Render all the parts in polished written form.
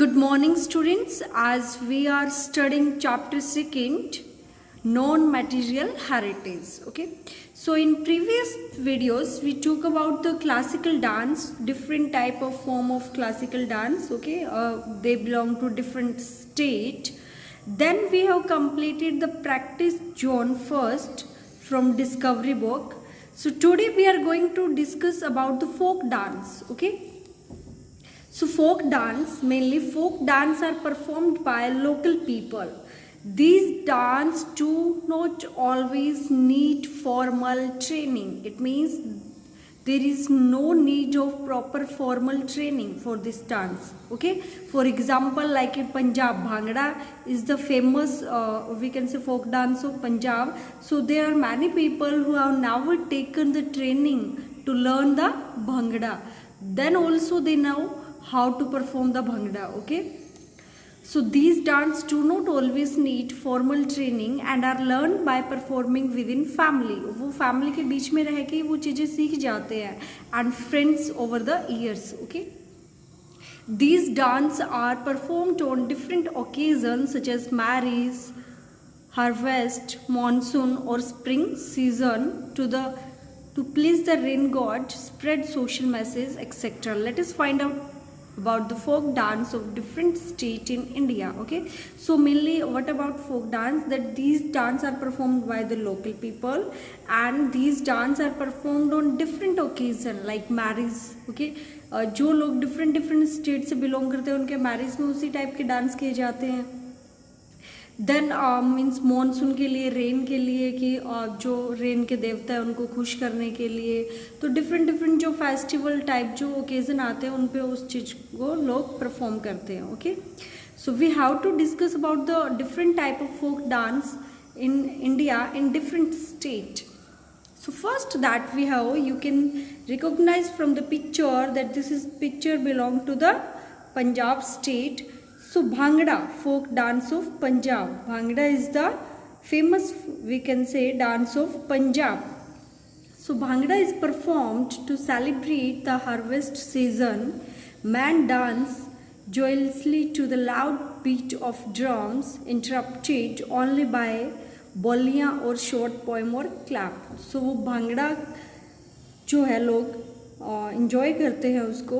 Good morning students, as we are studying chapter 2nd, non-material heritage. Okay, so in previous videos we talk about the classical dance, different type of form of classical dance. Okay, they belong to different state. Then we have completed the practice zone first from discovery book. So today we are going to discuss about the folk dance. Okay, so folk dance, mainly folk dance are performed by local people. These dance do not always need formal training. It means there is no need of proper formal training for this dance. Okay, for example, like in Punjab, Bhangra is the famous we can say folk dance of Punjab. So there are many people who have never taken the training to learn the Bhangra. Then also they know how to perform the Bhangra. Okay, so these dance do not always need formal training and are learned by performing within family. वो family के बीच में रह के वो चीज़ें सीख जाते हैं and friends over the years. Okay, these dance are performed on different occasions such as marriage, harvest, monsoon or spring season to please the rain god, spread social message, etc. Let us find out about the folk dance of different state in India. Okay, so mainly what about folk dance, that these dance are performed by the local people and these dance are performed on different occasion like marriage. Okay, जो लोग different state से belong करते हैं उनके marriage में उसी type के dance किए जाते हैं. देन मीन्स मॉनसून के लिए, रेन के लिए, कि जो रेन के देवता है उनको खुश करने के लिए. तो डिफरेंट जो फेस्टिवल टाइप जो ओकेजन आते हैं उन पे उस चीज़ को लोग परफॉर्म करते हैं. Okay, so we have to discuss about the different type of folk dance in India in different state. So first that we have, you can recognize from the picture that this is picture belong to the Punjab state. So Bhangra, folk dance of Punjab. Bhangra is the famous, we can say, dance of Punjab. So Bhangra is performed to celebrate the harvest season. Men dance joyously to the loud beat of drums, interrupted only by बोलियाँ और short poem और clap. सो वो भांगड़ा जो है लोग enjoy करते हैं उसको,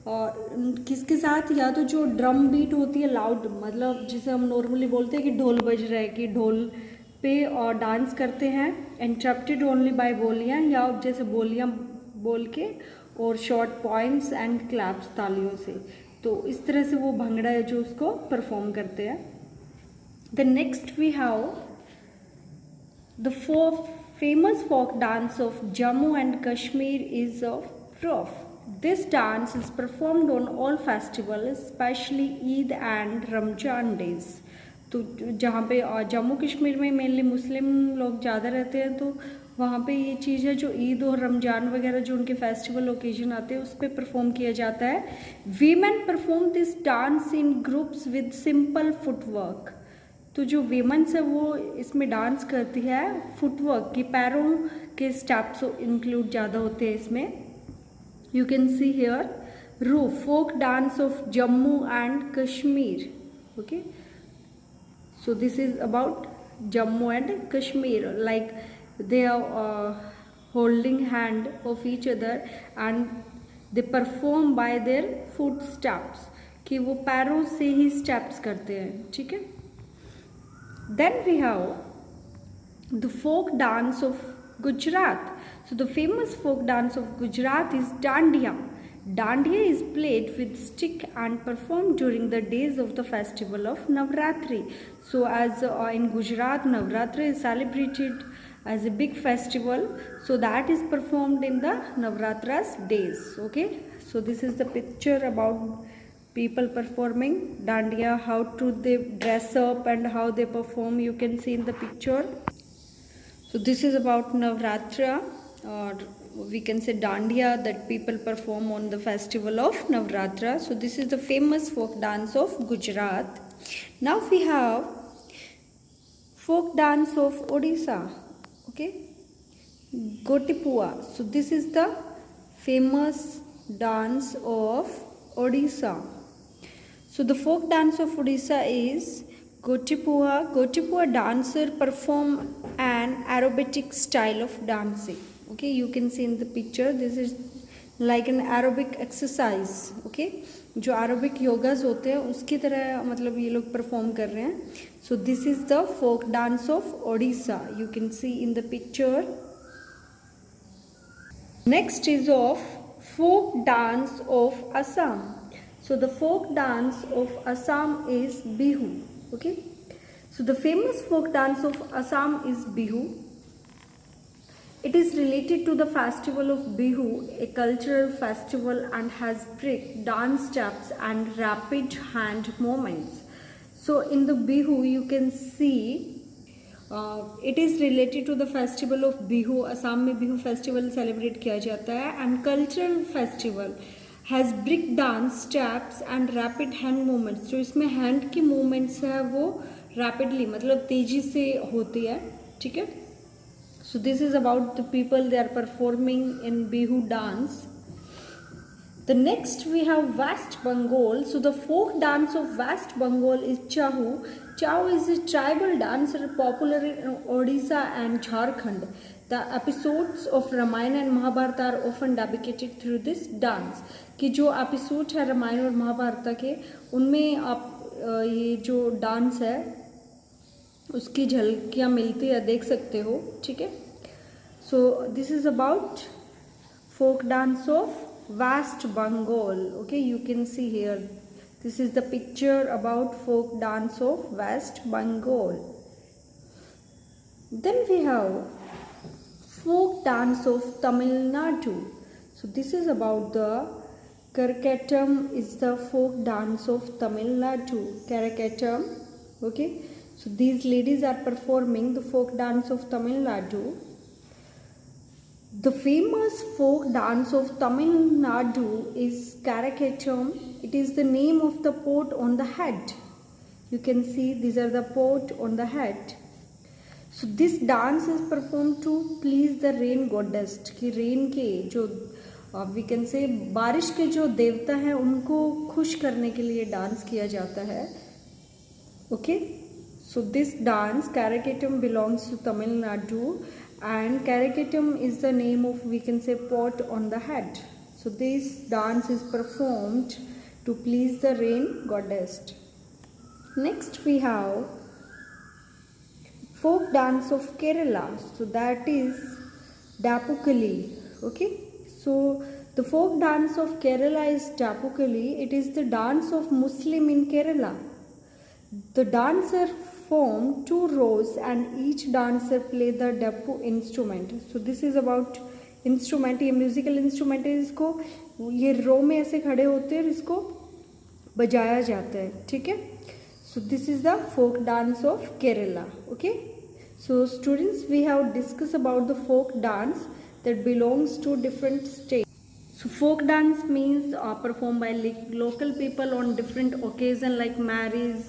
और किसके साथ, या तो जो ड्रम बीट होती है लाउड, मतलब जिसे हम नॉर्मली बोलते हैं कि ढोल बज रहा है, कि ढोल पे और डांस करते हैं. इंटरप्टेड ओनली बाय बोलियाँ, या जैसे बोलियाँ बोल के, और शॉर्ट पोएम्स एंड क्लैप्स तालियों से. तो इस तरह से वो भांगड़ा है जो उसको परफॉर्म करते हैं. The next we have the famous folk dance of Jammu and Kashmir is of Rof. This dance is performed on all festivals, especially Eid and Ramjan days. तो जहाँ पे जम्मू कश्मीर में मेनली मुस्लिम लोग ज़्यादा रहते हैं, तो वहाँ पे ये चीज़ है जो ईद और रमज़ान वगैरह जो उनके फेस्टिवल ओकेजन आते हैं उस पर परफॉर्म किया जाता है. Women perform this dance in groups with simple footwork. तो जो वीमेंस है वो इसमें डांस करती है फुटवर्क की, पैरों के स्टेप्स इंक्लूड ज़्यादा होते हैं इसमें. यू कैन सी हियर रू, folk dance of Jammu and Kashmir. Okay, so this is about Jammu and Kashmir. Like they are holding hand of each other and they perform by their footsteps, कि वो पैरों से ही steps करते हैं. ठीक है. Then we have the folk dance of Gujarat. So the famous folk dance of Gujarat is Dandiya. Dandiya is played with stick and performed during the days of the festival of Navratri. So as in Gujarat, Navratri is celebrated as a big festival. So that is performed in the Navratras days. Okay. So this is the picture about people performing dandiya, how to they dress up and how they perform, you can see in the picture. So this is about Navratra, or we can say dandiya, that people perform on the festival of Navratra. So this is the famous folk dance of Gujarat. Now we have folk dance of Odisha. Okay, Gotipua. So this is the famous dance of Odisha. So the folk dance of Odisha is Gotipua. Gotipua dancer perform an aerobatic style of dancing. Okay, you can see in the picture, this is like an aerobic exercise. Okay, जो aerobic yogas होते हैं उसकी तरह मतलब ये लोग perform कर रहे हैं. So this is the folk dance of Odisha. You can see in the picture. Next is of folk dance of Assam. So the folk dance of Assam is Bihu. Okay, so the famous folk dance of Assam is Bihu. It is related to the festival of Bihu, a cultural festival, and has break, dance steps and rapid hand movements. So in the Bihu you can see it is related to the festival of Bihu. Assam में Bihu festival celebrate किया जाता है, and cultural festival has brick dance steps and rapid hand movements. जो इसमें hand की movements है वो rapidly मतलब तेजी से होती है. ठीक है. So this is about the people they are performing in Bihu dance. The next we have West Bengal. So the folk dance of West Bengal is Chahu. Chahu is a tribal dance popular in Odisha and Jharkhand. The episodes of Ramayana and Mahabharata are often depicted through this dance. कि जो episode है रामायण और महाभारत के उनमें आप ये जो dance है उसकी झलकियाँ मिलती है, देख सकते हो. ठीक है. So this is about folk dance of West Bengal. Okay, you can see here this is the picture about folk dance of West Bengal. Then we have folk dance of Tamil Nadu. So this is about the Karakattam is the folk dance of Tamil Nadu. Karakattam. Okay. So these ladies are performing the folk dance of Tamil Nadu. The famous folk dance of Tamil Nadu is Karakattam. It is the name of the pot on the head. You can see these are the pot on the head. So this dance is performed to please the rain goddess. कि rain के जो we can say बारिश के जो देवता हैं उनको खुश करने के लिए डांस किया जाता है. Okay, so this dance Karakattam belongs to Tamil Nadu, and Karakattam is the name of we can say pot on the head. So this dance is performed to please the rain goddess. Next we have folk dance of Kerala. So that is Dapukali. Okay, so the folk dance of Kerala is Dapukali. It is the dance of Muslim in Kerala. The dancer form 2 rows and each dancer play the dapu instrument. So this is about instrument. ये musical instrument है, इसको ये रो में ऐसे खड़े होते हैं, इसको बजाया जाता है. ठीक है. So this is the folk dance of Kerala. Okay. So students, we have discussed about the folk dance that belongs to different states. So folk dance means performed by local people on different occasions like marriage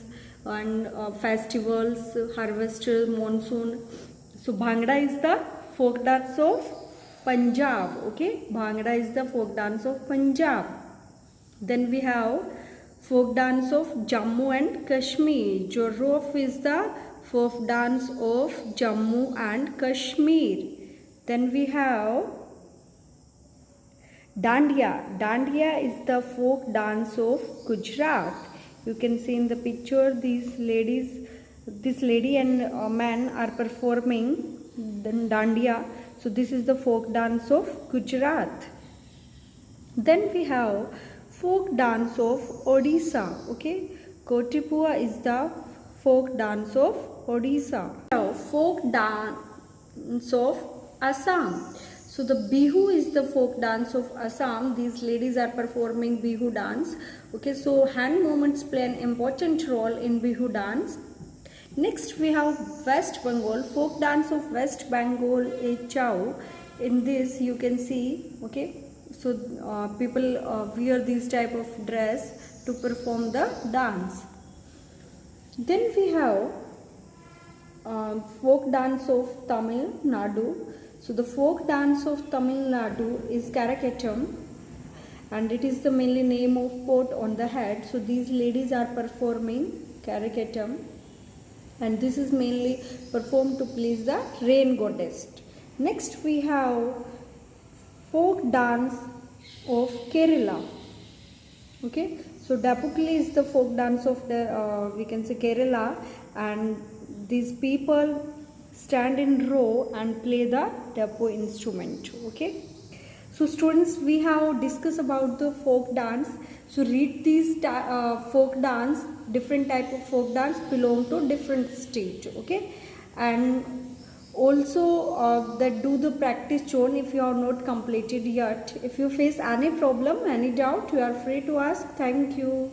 and festivals, harvest, monsoon. So Bhangra is the folk dance of Punjab. Okay, Bhangra is the folk dance of Punjab. Then we have folk dance of Jammu and Kashmir. Jorrof is the folk dance of Jammu and Kashmir. Then we have Dandiya. Dandiya is the folk dance of Gujarat. You can see in the picture these ladies, this lady and man are performing the Dandiya. So this is the folk dance of Gujarat. Then we have folk dance of Odisha. Okay, Kotipua is the folk dance of Odisha. Now folk dance of Assam. So the Bihu is the folk dance of Assam. These ladies are performing Bihu dance. Okay, so hand movements play an important role in Bihu dance. Next we have West Bengal. Folk dance of West Bengal is Chow. In this you can see, okay, so people wear this type of dress to perform the dance. Then we have folk dance of Tamil Nadu. So the folk dance of Tamil Nadu is Karakattam, and it is the mainly name of pot on the head. So these ladies are performing Caricattum, and this is mainly performed to please the rain goddess. Next we have folk dance of Kerala. Okay, so Dapukli is the folk dance of the we can say Kerala, and these people stand in row and play the dapu instrument. Okay, so students, we have discussed about the folk dance. So read these folk dance, different type of folk dance belong to different state. Okay, and also that do the practice chon if you are not completed yet. If you face any problem, any doubt, you are free to ask. Thank you.